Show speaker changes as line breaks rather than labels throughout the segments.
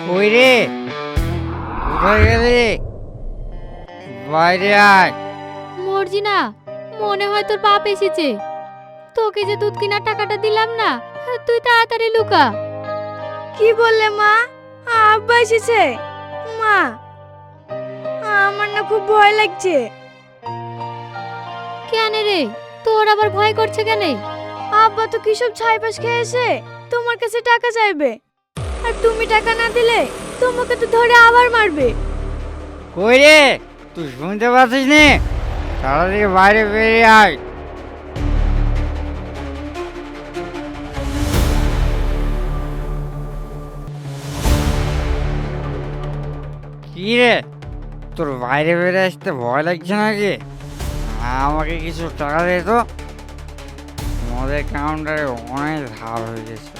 কই রে? কোথায় গেলি? বাইরে আয়।
মর্জিনা, মনে হয় তোর বাপ এসেছে। তোকে যে দুধ কেনার টাকাটা দিলাম না, তুই তাড়াতাড়ি লুকা।
কি বললে মা? আব্বা এসেছে? মা, আমার না খুব ভয় লাগছে।
কেন রে, তোর আবার ভয় করছে কেন?
আব্বা তো কি সব ছাইপাশ খেয়েছে, তোমার কাছে টাকা চাইবে, আর তুমি টাকা না দিলে তোমাকে তো ধরে আবার মারবে।
কই রে? তুই শুনতে পাচ্ছিস নি? তাড়াতাড়ি বাইরে বেরিয়ে আয়। কি রে, তোর বাইরে বেরিয়ে আসতে ভয় লাগছে নাকি? আমাকে কিছু টাকা দে তো। মদের কাউন্টারে অনেক ধার হয়ে গেছে,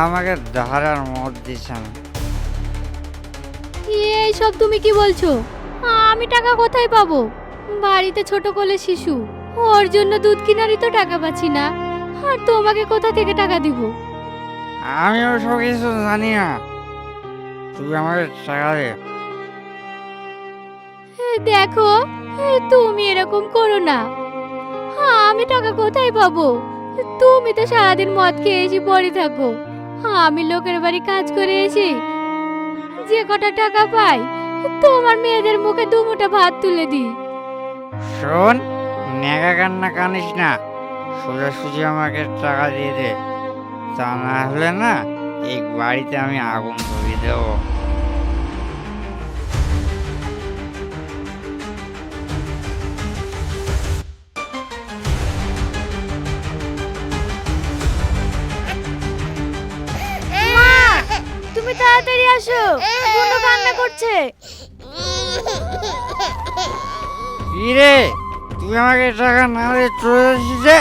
আমাকে ধার আর মদ দিচ্ছে না।
এই সব তুমি কি বলছো? আমি টাকা কোথায় পাবো? বাড়িতে ছোট কোলে শিশু, ওর জন্য দুধ কিনারই তো টাকা পাচ্ছি না, আর তোমাকে কোথা থেকে টাকা দিব?
আমিও সব কিছু জানি না, তুই আমাকে টাকা দে।
দেখো, তুমি এরকম করো না। আমি টাকা কোথায় পাবো? তুমি তো সারাদিন মদ খেয়ে এসে পড়ে থাকো। আমি লোকের বাড়ি কাজ করে এসে যে কটা টাকা পাই, তোমার মেয়েদের মুখে দুমুঠো ভাত তুলে দিই।
শোন, নেগা কান্না কানিস না, সোজাসুজি আমাকে টাকা দিয়ে দে, তা না হলে না এই বাড়িতে আমি আগুন ধরিয়ে দেবো।
মা, তুমি তাড়াতাড়ি আসো, বোন কান্না করছে।
কি রে, তুই আমাকে টাকা না দিয়ে চলে যাচ্ছিস যে?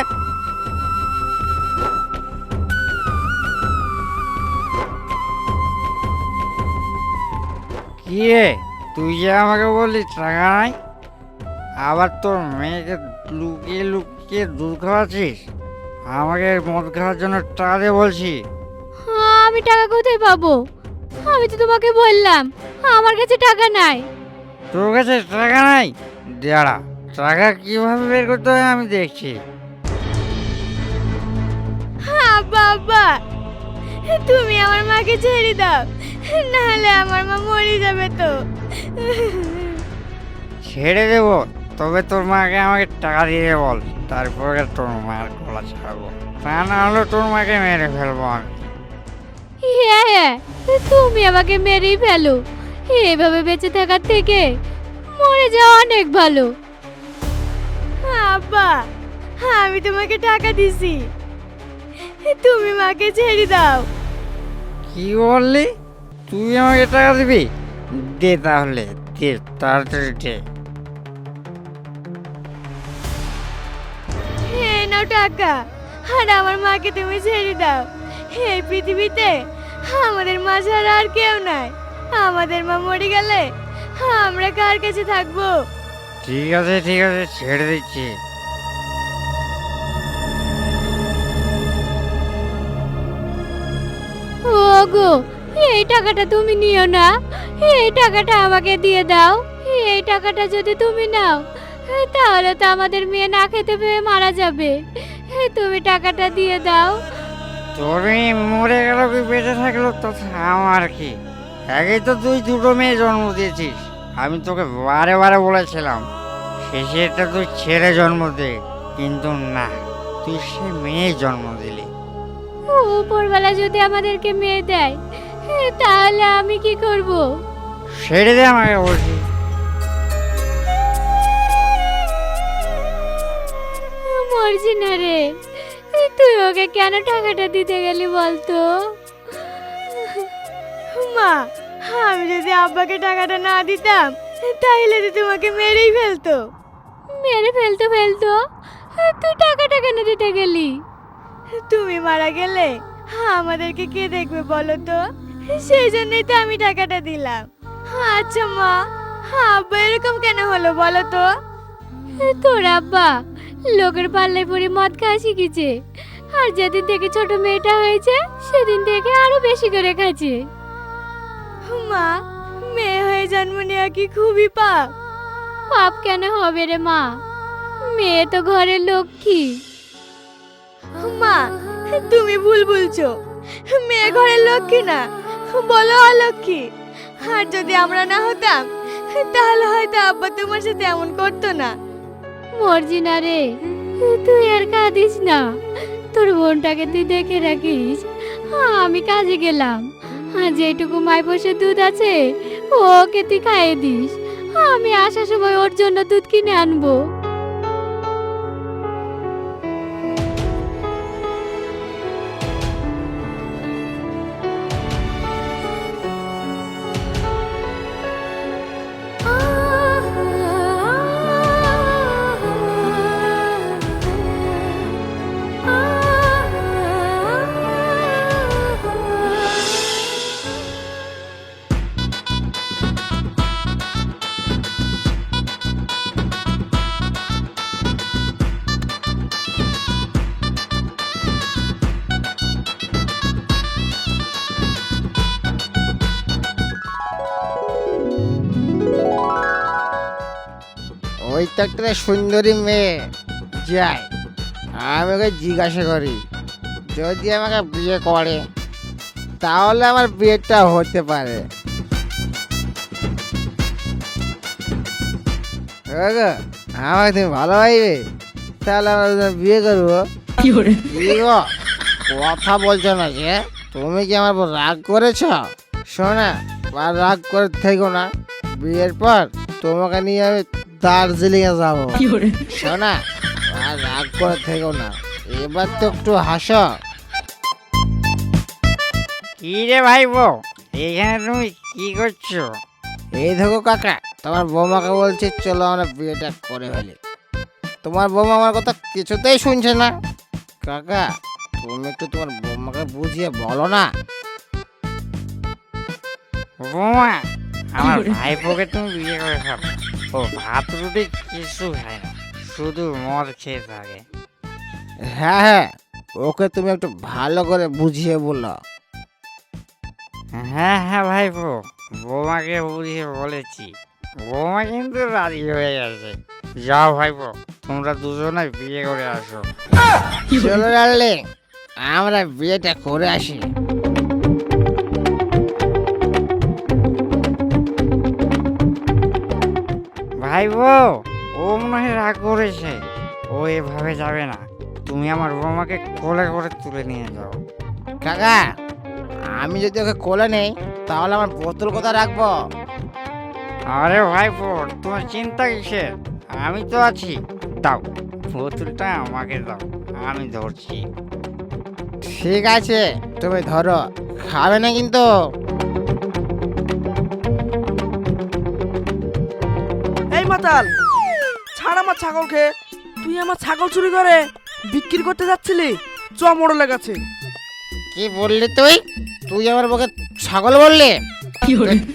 কি রে, তুই যে আমাকে বললি টাকা নাই, আবার তোর মেয়েকে লুকিয়ে লুকিয়ে দুধ খাওয়াচ্ছিস, আমাকে মদ খাওয়ার জন্য টাকা দে বলছি।
আমি টাকা কোথায় পাবো? আমি তো তোমাকে বললাম আমার কাছে টাকা নাই।
তোর কাছে টাকা নাই? দাঁড়া, টাকা কিভাবে বের করতে হয় আমি দেখছি।
আব্বা, আব্বা, তুমি আমার মাকে ছেড়ে দাও, নাহলে আমার মা মরে যাবে তো।
ছেড়ে দেবো, তবে তোর মাকে আমাকে টাকা দিয়ে বল, তারপরে তোর মায়ের গলা ছাড়বো, তা না হলে তোর মাকে মেরে ফেলবো আমি।
হ্যাঁ হ্যাঁ, তুমি আমাকে মেরেই ফেলো। এভাবে বেঁচে থাকার থেকে মরে যাওয়া অনেক ভালো।
আব্বা, আমি তোমাকে টাকা দিছি, তুমি মাকে ছেড়ে দাও।
কি বললি? তুই আমাকে টাকা দিবি? দে তাহলে, দে তাড়াতাড়ি দে।
এই নাও টাকা, আর আমার মাকে তুমি ছেড়ে দাও। এই পৃথিবীতে আমাদের মা ছাড়া আর কেউ নাই। আমাদের মা মরে গেলে আমরা কার কাছে থাকবো?
ঠিক আছে ঠিক আছে, ছেড়ে দিচ্ছি।
ওগো, এই টাকাটা তুমি নিও না, এই টাকাটা আমাকে দিয়ে দাও। এই টাকাটা যদি তুমি নাও, তাহলে তো আমাদের মেয়ে না খেতে পেয়ে মারা যাবে। তুমি টাকাটা দিয়ে দাও।
তোর মেয়ে মরে গেল কি বেঁচে থাকলো তাতে আমার কি? একেই তো তুই দুটো মেয়ে জন্ম দিয়েছিস, আমি তোকে বারে বারে বলেছিলাম শেষে একটা তুই ছেলে জন্ম দে, কিন্তু না, তুই সে মেয়ে জন্ম দিলি।
উপরবেলা যদি আমাদেরকে মেয়ে দেয়, তাহলে আমি কি করব?
ছেড়ে দে আমাকে বলছি।
মরছি না রে, তুই ওকে কেন টাকাটা দিতে গেলি বলতো?
মা, আমি যদি আব্বাকে টাকাটা না দিতাম তাহলে তো তোমাকে মেরেই ফেলতো।
মেরে ফেলতো ফেলতো, তুই টাকাটা কেন দিতে গেলি?
তুমি মারা গেলে আমাদেরকে কে দেখবে বলো তো? সেই জন্যই তো আমি টাকাটা দিলাম। আচ্ছা মা, আব্বা এরকম কেন হলো বলো তো?
তোর আব্বা লোকের পাল্লায় পড়ে মদ খাওয়া শিখেছে, আর যেদিন থেকে ছোট মেয়েটা হয়েছে সেদিন থেকে আরো বেশি করে খাচ্ছে।
মা, মেয়ে হয়ে জন্ম নেওয়া কি খুবই পাপ?
পাপ কেন হবে রে মা? মেয়ে তো ঘরের লক্ষ্মী।
মা, তুমি ভুল বলছো। মেয়ে ঘরের লক্ষ্মী না, বলো অলক্ষ্মী। আর যদি আমরা না হতাম তাহলে হয়তো আব্বা তোমার সাথে এমন করতো না।
মর্জি না রে, তুই আর কাঁদিস না। তোর বোনটাকে তুই দেখে রাখিস। আমি কাজে গেলাম, আর যেটুকু মাই বসে দুধ আছে ওকে তুই খাইয়ে দিস। আমি আসার সময় ওর জন্য দুধ কিনে আনবো।
ওই তো একটা সুন্দরী মেয়ে যাই, আমি ওকে জিজ্ঞাসা করি যদি আমাকে বিয়ে করে তাহলে আমার বিয়েটা হতে পারে। ওগো, আমাকে তুমি ভালোবাসবে? তাহলে আমরা দুজন বিয়ে করবো। কি গো, কথা বলছো না যে? তুমি কি আমার উপর রাগ করেছ? শোনা, আর রাগ করে থেকো না। বিয়ের পর তোমাকে নিয়ে আমি দার্জিলিং এ যাবো। শোনা, আর রাগ করে থেকো না। এবার তো একটু হাসো।
কি রে ভাইপো, এখানে তুমি কি করছো?
এই দেখো কাকা, তোমার বৌমাকে বলছি চলো আমরা বিয়েটা করে ফেলি। তোমার বৌমা আমার কথা কিছুতেই শুনছে না। কাকা, তুমি একটু তোমার বৌমাকে বুঝিয়ে বলো না।
বৌমা, আমার ভাইপোকে তুমি বিয়ে করে ফেলো। ও ভাত রুটি কিছু খায় না, শুধু মদ খেয়ে থাকে।
হ্যাঁ হ্যাঁ, ওকে তুমি একটু ভালো করে বুঝিয়ে বলো।
হ্যাঁ হ্যাঁ ভাইপো, বৌমাকে বুঝিয়ে বলেছি। বৌমা কিন্তু রাজি হয়ে গেছে। যাও ভাইপো, তোমরা দুজনে বিয়ে করে আসো।
চলো ডার্লিং, আমরা বিয়েটা করে আসি।
ভাইপো, ও মনে হয় রাগ করেছে। ও এভাবে যাবে না। তুমি আমার বৌমাকে কোলে করে তুলে নিয়ে যাও।
কাকা, আমি যদি ওকে কোলে নেই তাহলে আমার বোতল কোথায় রাখবো?
আরে ভাইপো, তোমার চিন্তা কিসের? আমি তো আছি। দাও, বোতলটা আমাকে দাও, আমি ধরছি।
ঠিক আছে, তুমি ধরো, খাবে না কিন্তু।
এই মাতাল, ছাড় আমার ছাগলকে। তুই আমার ছাগল চুরি করে বিক্রি করতে যাচ্ছিলি? চ মোড়লে গেছে।
কি বললি তুই? তুই আমার বউকে ছাগল বললি?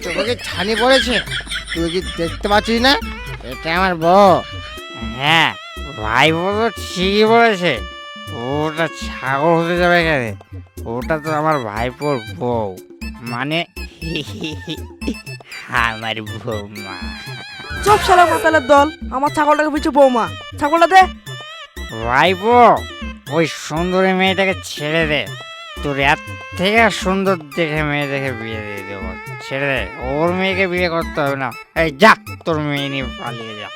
তোকে ছানি পড়েছে? তুই কি দেখতে পাচ্ছিস না এটা আমার বউ?
হ্যাঁ, ভাইপো তো ঠিকই বলেছে। ওটা ছাগল হতে যাবে কেন? ওটা তো আমার ভাইপোর বউ, মানে আমার বৌমা।
চপ শালা মাতালের দল, আমার ছাগলটাকে পিছু বৌমা। ছাগলটা দে।
ভাইপো, ওই সুন্দরী মেয়েটাকে ছেড়ে দে। তোর এর থেকে সুন্দর দেখে মেয়ে দেখে বিয়ে দিয়ে দেবো। ছেড়ে দে, ওর মেয়েকে বিয়ে করতে হবে না। এই যা, তোর মেয়ে নিয়ে পালিয়ে যা।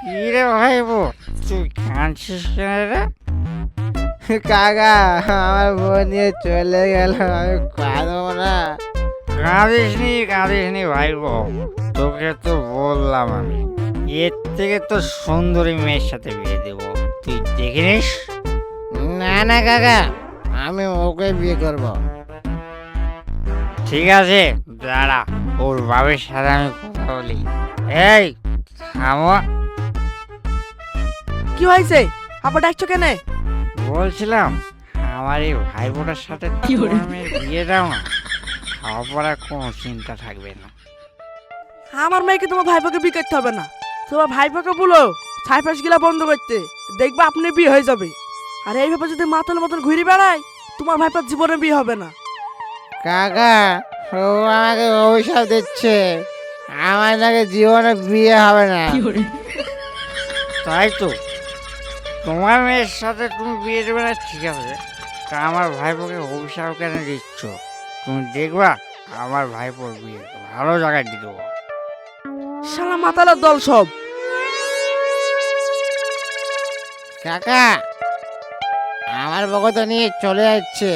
কি রে ভাইপো, তুই কাঁদছিস কেন রে?
কাকা, আমার বউ নিয়ে চলে গেল, আমি কাঁদবো না।
কাঁদিস নি ভাইপো, তোকে তো বললাম আমি এর থেকে তো সুন্দরী মেয়ের সাথে বিয়ে দেবো, তুই দেখে নিস।
না না কাকা, আমি ওকে বিয়ে করব।
ঠিক আছে, দাঁড়া, ওর বাবার সাথে আমি কথা বলি। এই থামো,
কি হয়েছে? আবার ডাকছো কেন?
বলছিলাম আমার এই ভাইপোটার সাথে তোমার মেয়ের বিয়ে দাও না, খাওয়া পড়ার কোনো চিন্তা থাকবে না।
আমার মেয়েকে তোমার ভাইপোকে বিয়ে করতে হবে না। তোমার ভাইপোকে বলো ছাইপাশ গিলা বন্ধ করতে, দেখবে আপনি বিয়ে হয়ে যাবে। আর এইভাবে যদি মাতাল মতন ঘুরে বেড়ায় তোমার ভাইপার জীবনে বিয়ে হবে না।
কাকা, ও আমাকে অভিশাপ দিচ্ছে, আমার নাকি জীবনে বিয়ে হবে না।
তাই তো, তোমার মেয়ের সাথে তুমি বিয়ে দেবে না ঠিক আছে, তা আমার ভাইপোকে অভিশাপ কেন দিচ্ছ? তুমি দেখবা আমার ভাইপোর বিয়ে ভালো জায়গায় দিয়ে দেবো।
শালা মাতালের দল সব।
কাকা, আমার বউকে তো নিয়ে চলে যাচ্ছে,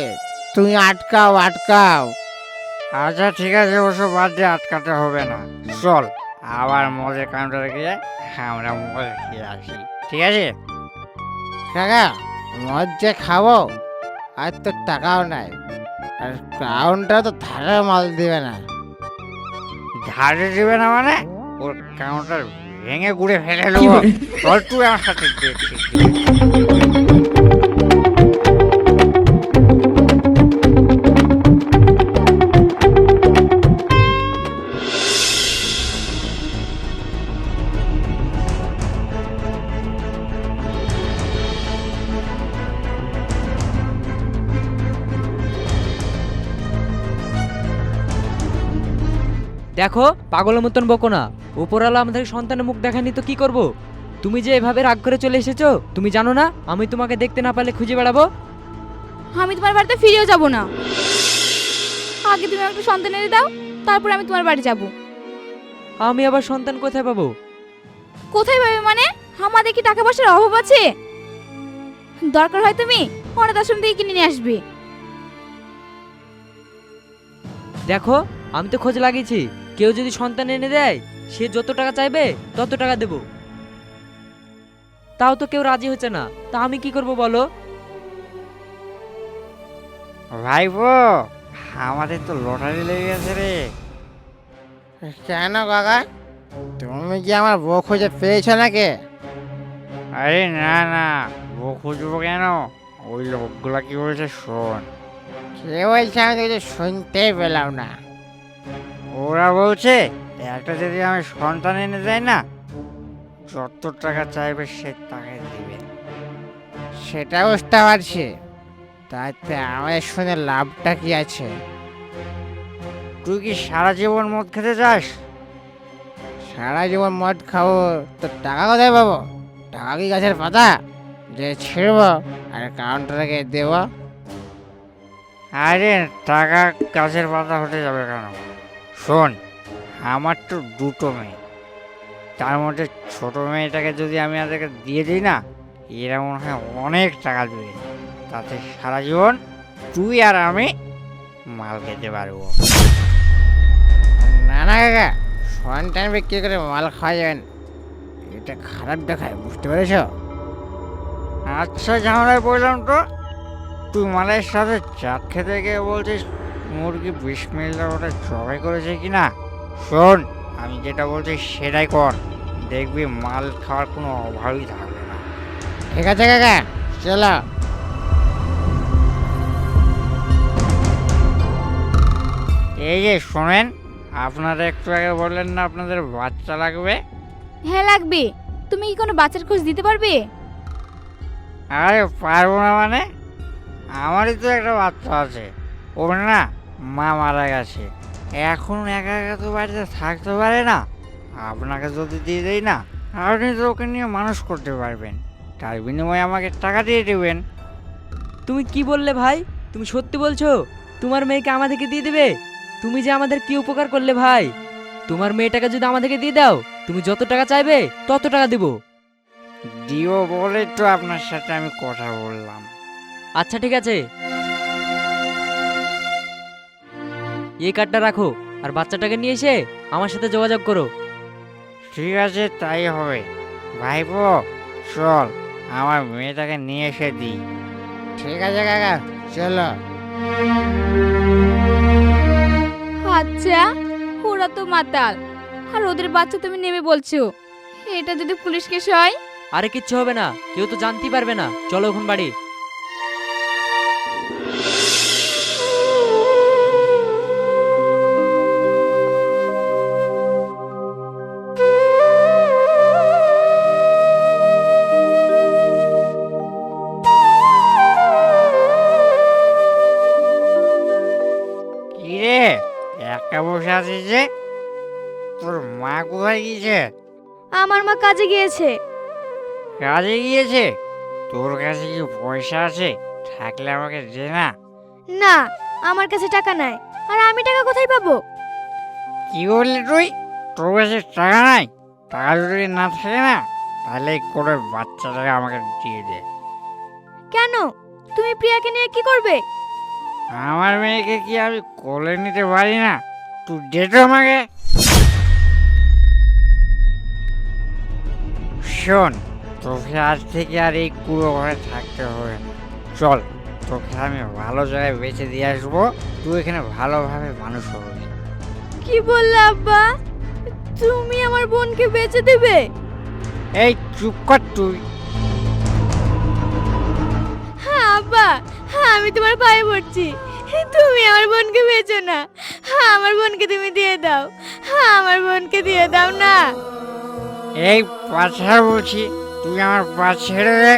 তুমি আটকাও আটকাও।
আচ্ছা ঠিক আছে, ওসব বাদ দিয়ে আটকাতে হবে না। চল আবার মদের কাউন্টারে গিয়ে আমরা মদ খেয়ে আসি, ঠিক আছে?
কাকা, মদ যে খাবো, আর তো টাকাও নাই, আর কাউন্টার তো ধারে মাল দিবে না।
ধারে দেবে না মানে ওর কাউন্টার ভেঙে গুড়ে ফেলে দেবো। চল তুই আমার সাথে দেখছি।
দেখো, পাগলের মতন বকো না। উপরওয়ালা আমাদের সন্তানের মুখ দেখানি তো কি করব? তুমি যে এভাবে রাগ করে চলে এসেছো, তুমি জানো না আমি তোমাকে দেখতে না পারলে খুঁজে বেড়াবো?
আমি তোমার বাড়িতে ফিরেও যাব না। আগে তুমি একটা সন্তান এনে দাও, তারপর আমি তোমার বাড়ি যাব।
আমি আবার সন্তান কোথায় পাবো?
কোথায় পাবে মানে? আমাদের কি টাকা পয়সার অভাব আছে? দরকার হয় তুমি অনাথ আশ্রম থেকে কিনে নিয়ে আসবে।
দেখো, আমি তো খোঁজ লাগিয়েছি, কেউ যদি সন্তান এনে দেয় সে যত টাকা চাইবে তত টাকা দেব। তাও তো কেউ রাজি হচ্ছে না, তা আমি কি করব বলো?
ভাইপো, আমাদের তো লটারি লেগে গেছে রে।
কেন কাকা, তুমি কি আমার বউ খুঁজে পেয়েছো নাকি?
আরে না না, বউ খুঁজবো কেন? ওই লোকগুলা কি বলছে শোন।
কে বলছে? আমি তো কিছু শুনতেই পেলাম না।
ওরা বলছে একটা যদি আমি সন্তান এনে দেয় না, যত টাকা চাইবে সে তাকে দিবে।
সেটা বুঝতে পারছি, তাতে আমাদের শুনে লাভটা কি আছে?
তুই কি সারা জীবন মদ খেতে চাস?
সারা জীবন মদ খাবো তো টাকা কোথায় পাবো? টাকা কি গাছের পাতা যে ছিঁড়বো আর কাউন্টারে গিয়ে দেবো?
আরে টাকা গাছের পাতা হতে যাবে কেন? শোন, আমার তো দুটো মেয়ে, তার মধ্যে ছোট মেয়েটাকে যদি আমি তাদেরকে দিয়ে দিই না, এরা মনে হয় অনেক টাকা দেবে। তাতে সারা জীবন তুই আর আমি মাল খেতে পারবো।
না না কাকা, সন্তান বিক্রি করে মাল খাওয়া যাবে না, এটা খারাপ দেখায়, বুঝতে পেরেছ?
আচ্ছা ঝামেলায় পড়লাম তো। তুই মালের সাথে চাট খেতে গিয়ে বলছিস মুরগি 20 মিনিটের ওটা জবাই করেছে কিনা? শোন, আমি যেটা বলছি সেটাই কর, দেখবি মাল খাওয়ার কোনো অভাবই থাকবে না।
ঠিক আছে কাকা, চলো।
এই যে শোনেন, আপনারা একটু আগে বললেন না আপনাদের বাচ্চা লাগবে?
হ্যাঁ লাগবে। তুমি কি কোনো বাচ্চার খোঁজ দিতে পারবে?
আরে পারবো না মানে, আমারই তো একটা বাচ্চা আছে, ওর না মা মারা গেছে, এখন একা একা তো বাড়িতে থাকতে পারে না। আপনাকে যদি দিয়ে দেই না, আপনি তো ওকে নিয়ে মানুষ করতে পারবেন, তার বিনিময়ে আমাকে টাকা দিয়ে দেবেন।
তুমি কি বললে ভাই? তুমি সত্যি বলছো তোমার মেয়েকে আমাদেরকে দিয়ে দেবে? তুমি যে আমাদের কি উপকার করলে ভাই! তোমার মেয়েটাকে যদি আমাদেরকে দিয়ে দাও, তুমি যত টাকা চাইবে তত টাকা দেব।
দিও বলে তো আপনার সাথে আমি কথা বললাম।
আচ্ছা ঠিক আছে, এই কার্ডটা রাখো আর বাচ্চাটাকে নিয়ে এসে আমার সাথে যোগাযোগ করো।
ঠিক আছে, তাই হবে। ভাইপো চল, আমার মেয়েটাকে নিয়ে এসে দিই।
ঠিক আছে কাকা, চলো।
আচ্ছা, ওরা তো মাতাল, আর ওদের বাচ্চা তুমি নেবে বলছো। এটা যদি পুলিশ কেস হয়?
আরে কিচ্ছু হবে না, কেউ তো জানতেই পারবে না। চলো এখন বাড়ি।
রে, একা বসে আছিস যে? তোর মা কোথায় গিয়েছে?
আমার মা কাজে গিয়েছে।
কাজে গিয়েছে? তোর কাছে কি পয়সা আছে? থাকলে আমাকে দে না।
না, আমার কাছে টাকা নাই। আর আমি টাকা কোথায় পাবো?
কি বললি তুই? তোর কাছে টাকা নাই? টাকা যদি না থাকে না, তাহলে এই করে বাচ্চাটাকে আমাকে দিয়ে দে।
কেন? তুমি প্রিয়াকে নিয়ে কি করবে?
আমার মেয়েকে কি আমি কোলে নিতে পারি না? তুই দে তো আমাকে। শোন, তোকে আজ থেকে আর এই কুড়ো ঘরে থাকতে হবে না। চল, তোকে আমি ভালো জায়গায় বেঁচে দিয়ে আসবো, তুই এখানে ভালোভাবে মানুষ হবে।
কি বললে আব্বা? তুমি আমার বোনকে বেচে দেবে?
এই চুপ কর তুই।
হ্যাঁ আব্বা, হ্যাঁ আমি তোমার পায়ে পড়ছি। তুমি আমার বোনকে বেচো না। হ্যাঁ আমার বোনকে তুমি দিয়ে দাও। হ্যাঁ আমার বোনকে দিয়ে দাও না।
এই পাছা বলছি, তুই আমার পা ছেড়ে দে।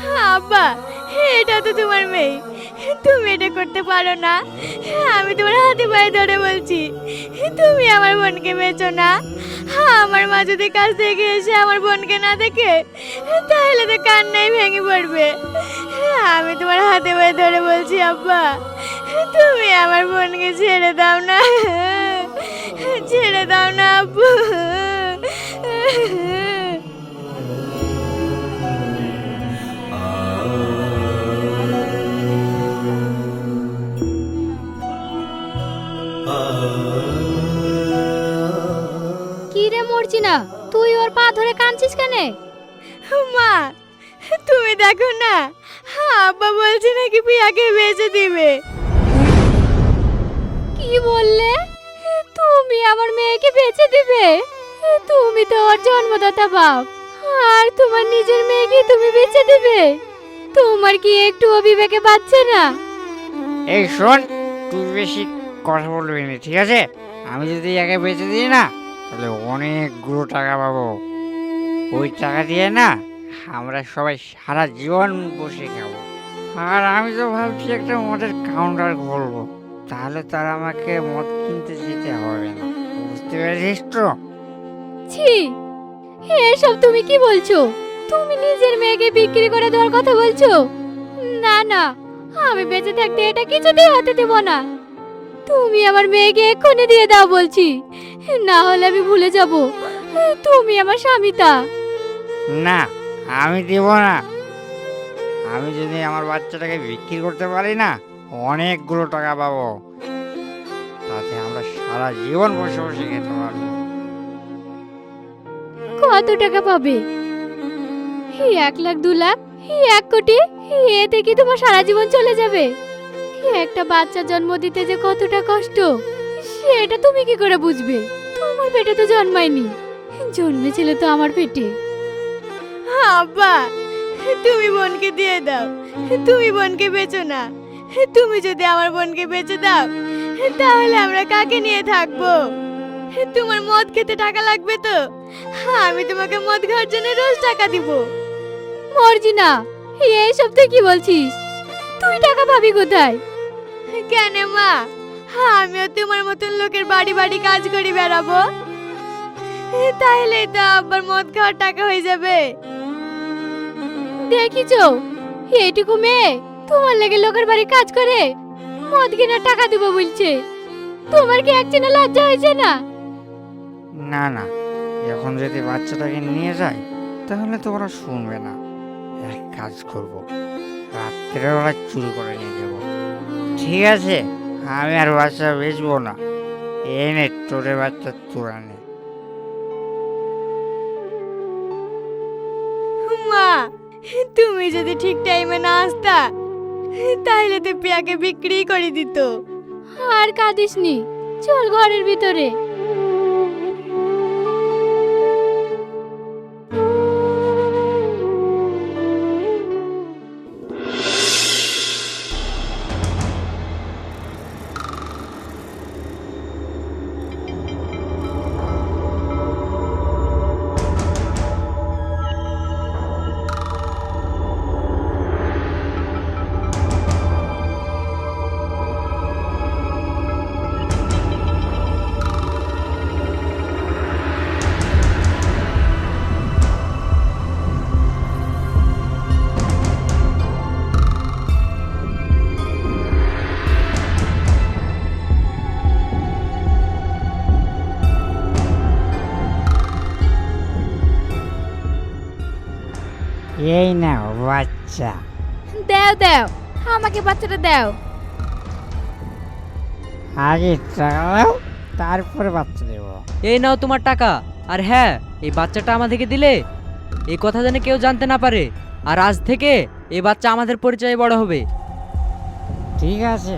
হ্যাঁ আব্বা, এটা তো তোমার মেয়ে, তুমি এটা করতে পারো না। আমি তোমার হাতে পায়ে ধরে বলছি, তুমি আমার বোনকে বেচো না। আমার মা যদি কাজ থেকে এসে আমার বোনকে না দেখে, তাহলে তো কান্নাই ভেঙে পড়বে। আমি তোমার হাতে পায়ে ধরে বলছি আব্বা, তুমি আমার বোনকে ছেড়ে দাও না। ছেড়ে দাও না আব্বু।
কি রে মরছি না, তুই ওর পা ধরে কাঁদছিস কেন?
মা, তুমি দেখো না, আব্বা বলছে নাকি প্রিয়াকে বেচে দিবে।
কি বললে? তুমি আমার মেয়েকে বেচে দিবে? তুমি তো ওর জন্মদাতা বাপ, আর তোমার নিজের মেয়েকে তুমি বেচে দিবে? তোমার কি একটু বিবেকে বাঁচছে না?
এই শোন, তুই বেশি কথা বলবি না, ঠিক আছে? আমি যদি একে বেঁচে দিই না, তাহলে অনেকগুলো টাকা পাবো। ওই টাকা দিয়ে না আমরা সবাই সারা জীবন বসে খাবো। আর আমি তো ভাবছি একটা মদের কাউন্টার খুলবো, তাহলে তার আমাকে মদ কিনতে যেতে হবে না। বুঝতে পেরেছিস তো?
ছি, এসব তুমি কি বলছো? তুমি নিজের মেয়েকে বিক্রি করে দেওয়ার কথা বলছো? না না, আমি বেঁচে থাকতে এটা কিছুতেই হতে দেব না। তুমি আমার মেয়েকে এক্ষুনি দিয়ে দাও বলছি, না হলে আমি ভুলে যাব তুমি আমার স্বামীতা।
না, আমি দেব না। আমি যদি আমার বাচ্চাটাকে বিক্রি করতে পারি না, অনেকগুলো টাকা পাবো। তাতে আমরা সারা জীবন বসে বসে খেতে পারবো।
কত টাকা পাবে? 1 লাখ, 2 লাখ, 1 কোটি? এতে কি তোমার সারা জীবন চলে যাবে? একটা বাচ্চা জন্ম দিতে যে কতটা কষ্ট, সেটা তুমি কি করে বুঝবে? তোমার পেটে তো জন্মায়নি, জন্মেছিল তো আমার পেটে।
আব্বা, তুমি বোনকে দিয়ে দাও। তুমি বোনকে বেচো না। তুমি যদি আমার বোনকে বেচে দাও, তাহলে আমরা কাকে নিয়ে থাকবো? তোমার মদ খেতে টাকা লাগবে তো? আমি তোমাকে মদ খাওয়ার জন্য রোজ টাকা দিব।
মরজি না, এইসব তুই কি বলছিস? তুই টাকা পাবি কোথায়?
কেন মা, আমিও তোমার মতন লোকের বাড়ি বাড়ি কাজ করে বেড়াবো? তাহলে তো আব্বার মদ খাওয়ার টাকা হয়ে যাবে।
দেখিছো, এইটুকু মেয়ে তোমার লেগে লোকের বাড়ি কাজ করে মদ কেনার টাকা দিব বলছে। তোমার কি একদিনও লজ্জা হয়েছে না?
না না, এখন যদি বাচ্চাটাকে নিয়ে যাই, তাহলে তো ওরা শুনবে না। এক কাজ করব, রাত্রেবেলা চুরি করে নিয়ে যাবো। ঠিক আছে, আমি আর বাচ্চা বেচবো না। এনে তোরে বাচ্চা তোরা নে।
মা, তুমি যদি ঠিক টাইমে না আসতা, তাহলে তো পিয়াকে বিক্রি করে দিত।
আর কাঁদিসনি, চল ঘরের ভিতরে।
এই নাও বাচ্চা।
দাও দাও, আমাকে বাচ্চাটা দাও।
আগে টাকা দাও, তারপরে বাচ্চা দেবো।
এই নাও তোমার টাকা। আর হ্যাঁ, এই বাচ্চাটা আমাদেরকে দিলে এই কথা যেন কেউ জানতে না পারে। আর আজ থেকে এই বাচ্চা আমাদের পরিচয়ে বড় হবে।
ঠিক আছে,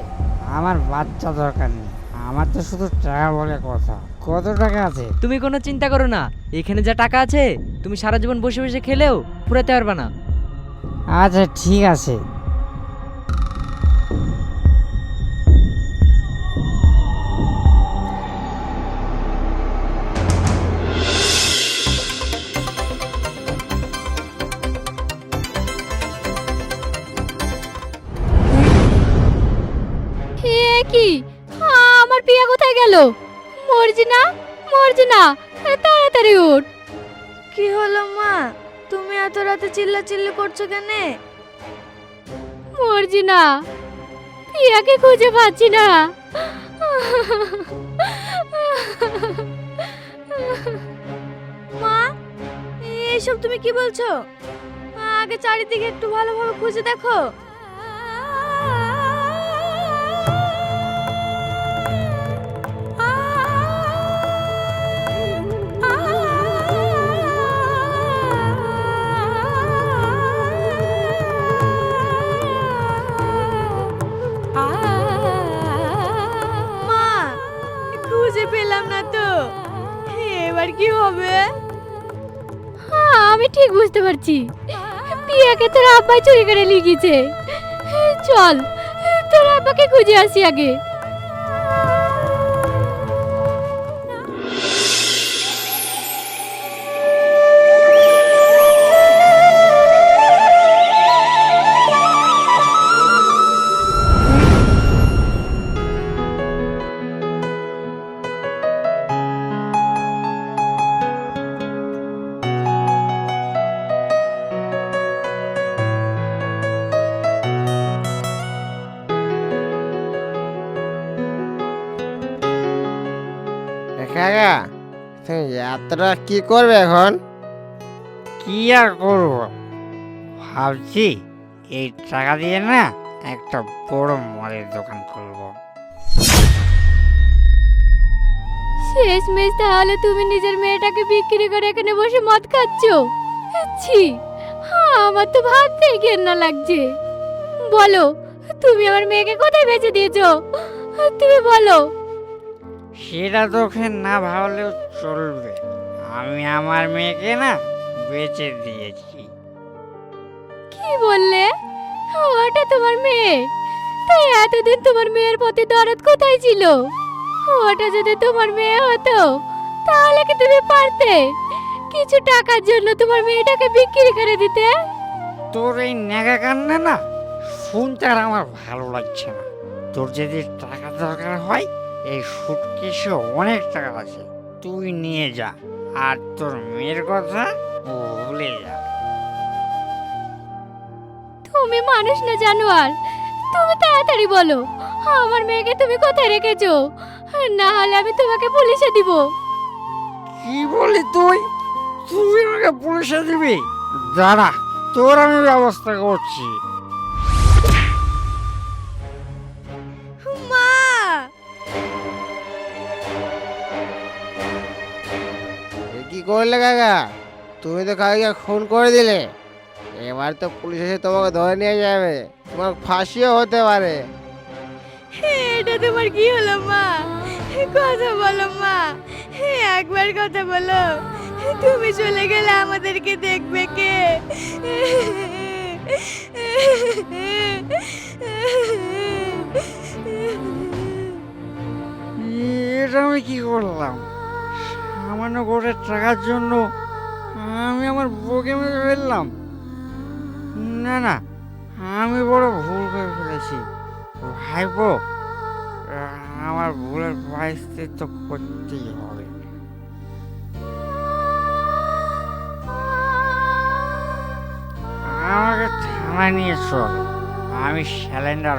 আমার বাচ্চা দরকার নেই, আমার তো শুধু টাকা বলে কথা। কত টাকা আছে?
তুমি কোনো চিন্তা করো না, এখানে যা টাকা আছে তুমি সারা জীবন বসে বসে খেলেও ফুরাতে পারবে না।
আচ্ছা ঠিক আছে।
হে কি, আমার পিয়া কোথায় গেল? মর্জিনা, মর্জিনা, তাড়াতাড়ি উঠ।
কি হলো মা, তুমি এত রাতে চিল্লাচিল্লি করছো কেন?
মর্জিনা, পিয়াকে খুঁজে পাচ্ছি না।
মা, এইসব তুমি কি বলছো? আগে চারিদিকে একটু ভালোভাবে খুঁজে দেখো। মা, খুঁজে পেলাম না তো, এবার কি হবে?
আমি ঠিক বুঝতে পারছি, পিয়াকে তোর আব্বাই চুরি করে লিখেছে। চল, তোর আব্বাকে খুঁজে আসি আগে।
কাকা, তুমি যাত্রা কি করবে এখন?
কি আর করবো, ভাবছি এই টাকা দিয়ে না একটা বড় মদের দোকান খুলবো।
শেষমেশ তাহলে তুমি নিজের মেয়েটাকে বিক্রি করে এখানে বসে মদ খাচ্ছ? ছি, আমার তো ভাবতেই ঘেন্না লাগছে। বলো, তুমি আমার মেয়েকে কোথায় বেচে দিয়েছো? তুমি বলো।
সেটা তোকে না ভাবলেও চলবে, আমি আমার মেয়েকে না বেচে দিয়েছি।
কি বললে? ওটা তোমার মেয়ে? তাই এতদিন তোমার মেয়ের প্রতি দরদ কোথায় ছিল? ওটা যদি তোমার মেয়ে হতো তাহলে কি তুমি পারতে কিছু টাকার জন্য তোমার মেয়েটাকে বিক্রি করে দিতে?
তোর এই নেগা কান্না না শুনতে আর আমার ভালো লাগছে না। তোর যদি টাকা দরকার হয়, এই সুটকেসে অনেক টাকা আছে, তুই নিয়ে যা, আর তোর মেয়ের কথা ভুলে যা।
তুমি মানুষ না জানোয়ার? তুমি তাড়াতাড়ি বলো, আমার মেয়েকে তুমি কোথায় রেখেছো? না হলে আমি তোমাকে পুলিশে দিব।
কি বলি তুই? তুই আমাকে পুলিশে দিবি? দাঁড়া, তোর আমি ব্যবস্থা করছি।
মা,
এ কি করলে কাকা? তুমি তো কাকাকে খুন করে দিলে। এবার তো পুলিশ এসে তোমাকে ধরে নিয়ে যাবে, তোমার ফাঁসিও হতে পারে।
এটা তোমার কি হলো মা? কথা বলো মা, একবার কথা বলো। তুমি চলে গেলে আমাদেরকে দেখবে কে?
এটা আমি কি করলাম? সামান্য করে টাকার জন্য আমি আমার বউকে মেরে ফেললাম। না না, আমি বড় ভুল করে ফেলেছি। ভাইপো, আমার ভুলের প্রায়শ্চিত্ত করতেই হবে। আমাকে থানায় নিয়ে চল, আমি স্যালেন্ডার